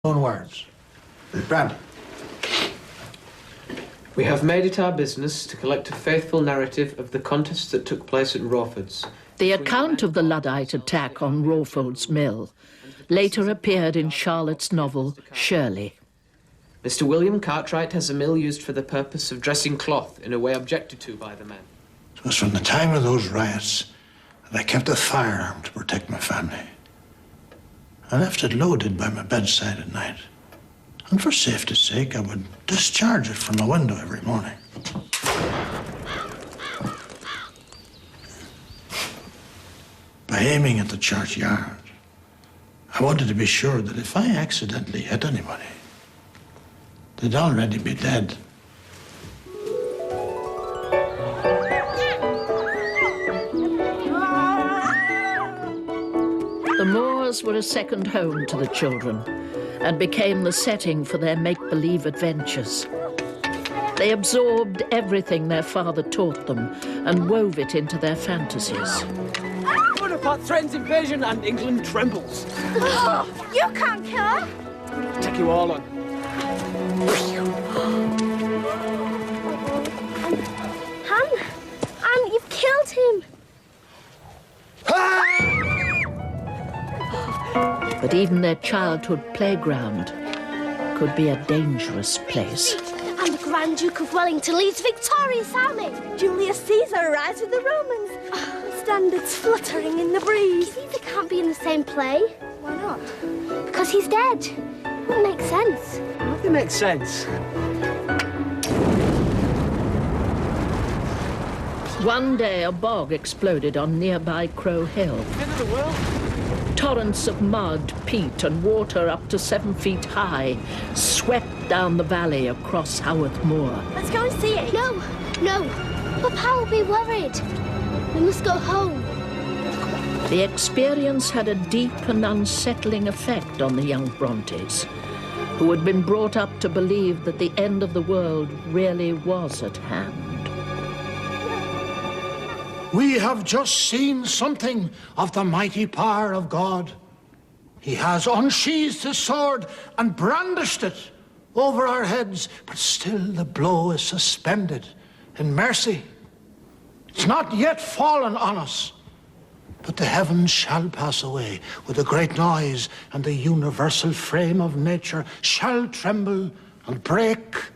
own words. Brand. We have made it our business to collect a faithful narrative of the contest that took place at Rawford's. The account of the Luddite attack on Rawford's Mill later appeared in Charlotte's novel, Shirley. Mr. William Cartwright has a mill used for the purpose of dressing cloth in a way objected to by the men. It was from the time of those riots that I kept a firearm to protect my family. I left it loaded by my bedside at night. And for safety's sake, I would discharge it from my window every morning. By aiming at the churchyard, I wanted to be sure that if I accidentally hit anybody, they'd already be dead. The moors were a second home to the children and became the setting for their make-believe adventures. They absorbed everything their father taught them and wove it into their fantasies. Bonaparte threatens invasion and England trembles. Oh, you can't kill her. Take you all on. Anne, you've killed him. But even their childhood playground could be a dangerous place. And the Grand Duke of Wellington leads victorious army. Julius Caesar arrives with the Romans. Standards fluttering in the breeze. Caesar can't be in the same play. Why not? Because he's dead. It wouldn't make sense. Nothing makes sense. One day, a bog exploded on nearby Crow Hill. End of the world. Torrents of mud, peat, and water up to 7 feet high swept down the valley across Haworth Moor. Let's go and see it. No. Papa will be worried. We must go home. The experience had a deep and unsettling effect on the young Brontes, who had been brought up to believe that the end of the world really was at hand. We have just seen something of the mighty power of God. He has unsheathed his sword and brandished it over our heads, but still the blow is suspended in mercy. It's not yet fallen on us, but the heavens shall pass away with a great noise, and the universal frame of nature shall tremble and break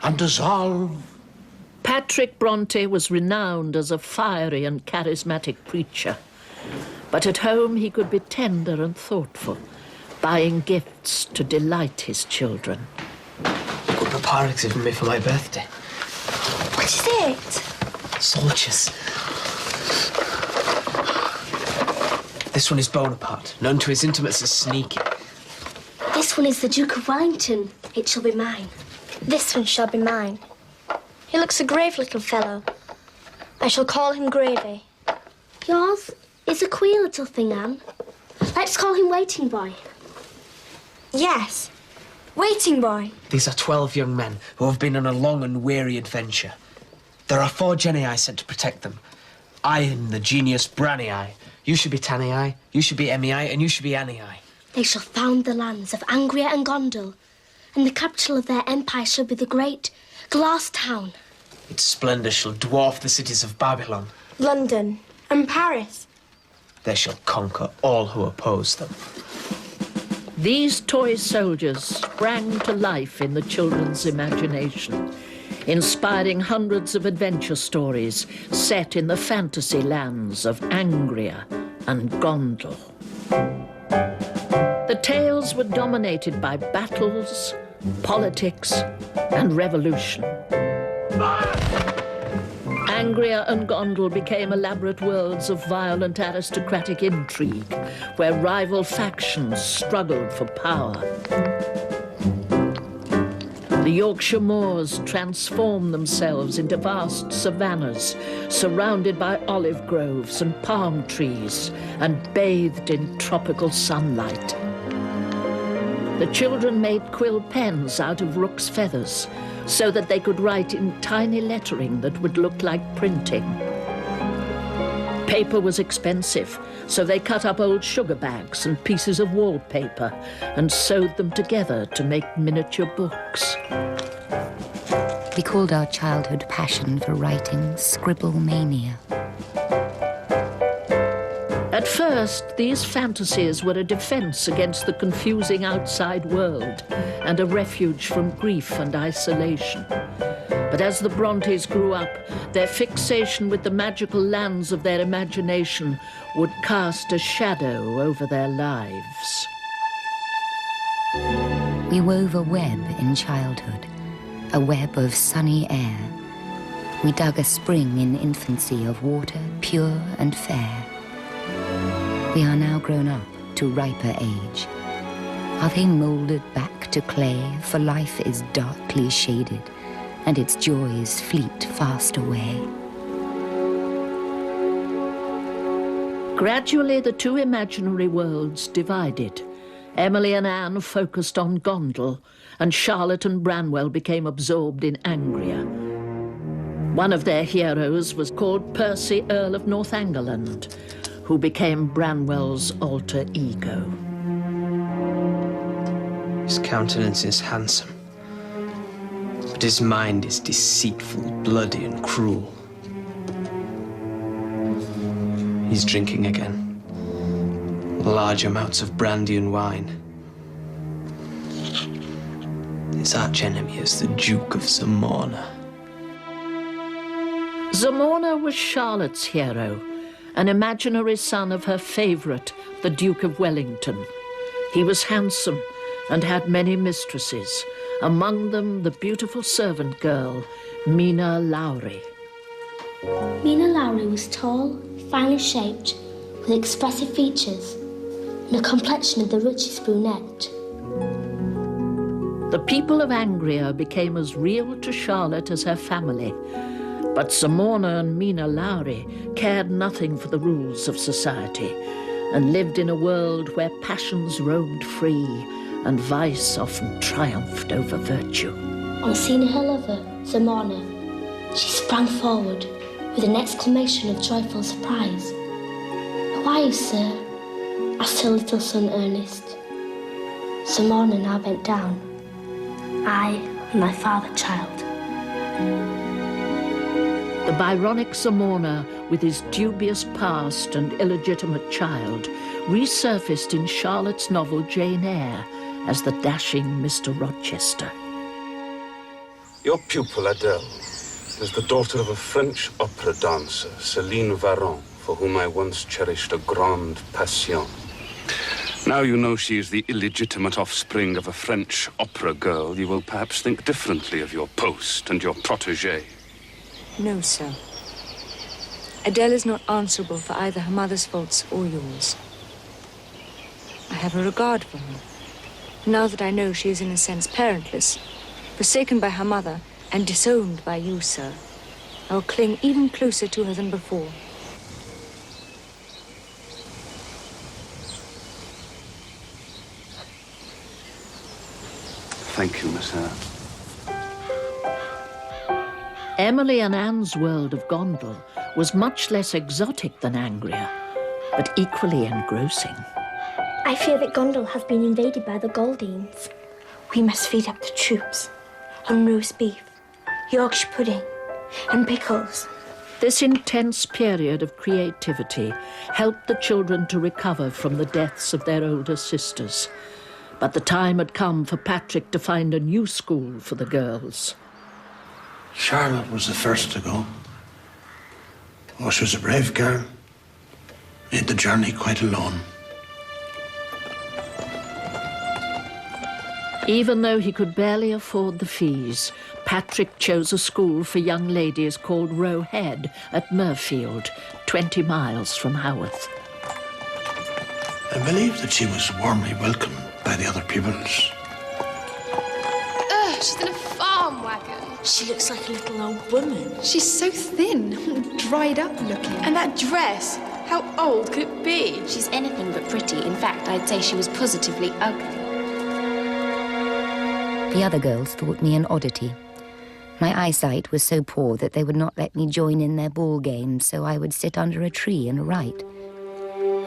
and dissolve. Patrick Bronte was renowned as a fiery and charismatic preacher. But at home he could be tender and thoughtful, buying gifts to delight his children. What Papa has given me for my birthday. What is it? Soldiers. This one is Bonaparte, known to his intimates as Sneaky. This one is the Duke of Wellington. It shall be mine. This one shall be mine. He looks a grave little fellow. I shall call him Gravy. Yours is a queer little thing, Anne. Let's call him Waiting Boy. Yes, Waiting Boy. These are 12 young men who have been on a long and weary adventure. There are 4 genii sent to protect them. I am the genius Brannii. You should be Tannii, you should be Emmii, and you should be Annii. They shall found the lands of Angria and Gondel, and the capital of their empire shall be the great Glass Town. Its splendor shall dwarf the cities of Babylon. London and Paris. They shall conquer all who oppose them. These toy soldiers sprang to life in the children's imagination, inspiring hundreds of adventure stories set in the fantasy lands of Angria and Gondel. The tales were dominated by battles, politics, and revolution. Angria and Gondel became elaborate worlds of violent aristocratic intrigue, where rival factions struggled for power. The Yorkshire moors transformed themselves into vast savannas, surrounded by olive groves and palm trees, and bathed in tropical sunlight. The children made quill pens out of rook's feathers, so that they could write in tiny lettering that would look like printing. Paper was expensive, so they cut up old sugar bags and pieces of wallpaper and sewed them together to make miniature books. We called our childhood passion for writing scribble mania. At first, these fantasies were a defense against the confusing outside world and a refuge from grief and isolation. But as the Brontes grew up, their fixation with the magical lands of their imagination would cast a shadow over their lives. We wove a web in childhood, a web of sunny air. We dug a spring in infancy of water pure and fair. We are now grown up to riper age. Are they moulded back to clay, for life is darkly shaded, and its joys fleet fast away? Gradually, the two imaginary worlds divided. Emily and Anne focused on Gondel, and Charlotte and Branwell became absorbed in Angria. One of their heroes was called Percy, Earl of Northumberland, who became Branwell's alter ego. His countenance is handsome, but his mind is deceitful, bloody, and cruel. He's drinking again. Large amounts of brandy and wine. His archenemy is the Duke of Zamorna. Zamorna was Charlotte's hero, an imaginary son of her favourite, the Duke of Wellington. He was handsome and had many mistresses, among them the beautiful servant girl, Mina Lowry. Mina Lowry was tall, finely shaped, with expressive features, and a complexion of the richest brunette. The people of Angria became as real to Charlotte as her family, but Zamorna and Mina Lowry cared nothing for the rules of society and lived in a world where passions roamed free and vice often triumphed over virtue. On seeing her lover, Zamorna, she sprang forward with an exclamation of joyful surprise. "Who are you, sir?" asked her little son Ernest. Zamorna now bent down. "I am thy father, child." The Byronic Zamorna, with his dubious past and illegitimate child, resurfaced in Charlotte's novel Jane Eyre as the dashing Mr. Rochester. Your pupil, Adele, is the daughter of a French opera dancer, Céline Varron, for whom I once cherished a grande passion. Now you know she is the illegitimate offspring of a French opera girl, you will perhaps think differently of your post and your protégé. No, sir. Adele is not answerable for either her mother's faults or yours. I have a regard for her. Now that I know she is in a sense parentless, forsaken by her mother and disowned by you, sir, I will cling even closer to her than before. Thank you, Miss Eyre. Emily and Anne's world of Gondel was much less exotic than Angria, but equally engrossing. I fear that Gondel has been invaded by the Goldines. We must feed up the troops on roast beef, Yorkshire pudding, and pickles. This intense period of creativity helped the children to recover from the deaths of their older sisters. But the time had come for Patrick to find a new school for the girls. Charlotte was the first to go. Oh, she was a brave girl. Made the journey quite alone. Even though he could barely afford the fees, Patrick chose a school for young ladies called Roe Head at Murfield, 20 miles from Haworth. I believe that she was warmly welcomed by the other pupils. Ugh, she's in a farm wagon. She looks like a little old woman. She's so thin, dried up looking. And that dress, how old could it be? She's anything but pretty. In fact, I'd say she was positively ugly. The other girls thought me an oddity. My eyesight was so poor that they would not let me join in their ball games, so I would sit under a tree and write.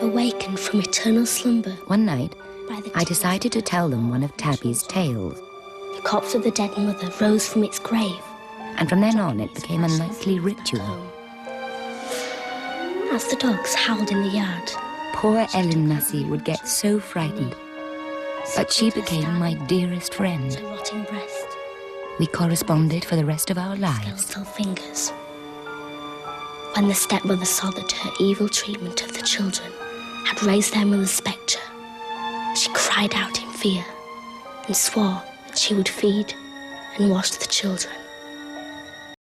Awakened from eternal slumber. One night, I decided to tell them one of Tabby's tales. The corpse of the dead mother rose from its grave. And from then on, it became a nightly ritual. As the dogs howled in the yard. Poor Ellen Nussey would get so frightened. But she became my dearest friend. Her rotting breast. We corresponded for the rest of our lives. Skeletal fingers. When the stepmother saw that her evil treatment of the children had raised their mother's spectre, she cried out in fear and swore that she would feed and wash the children.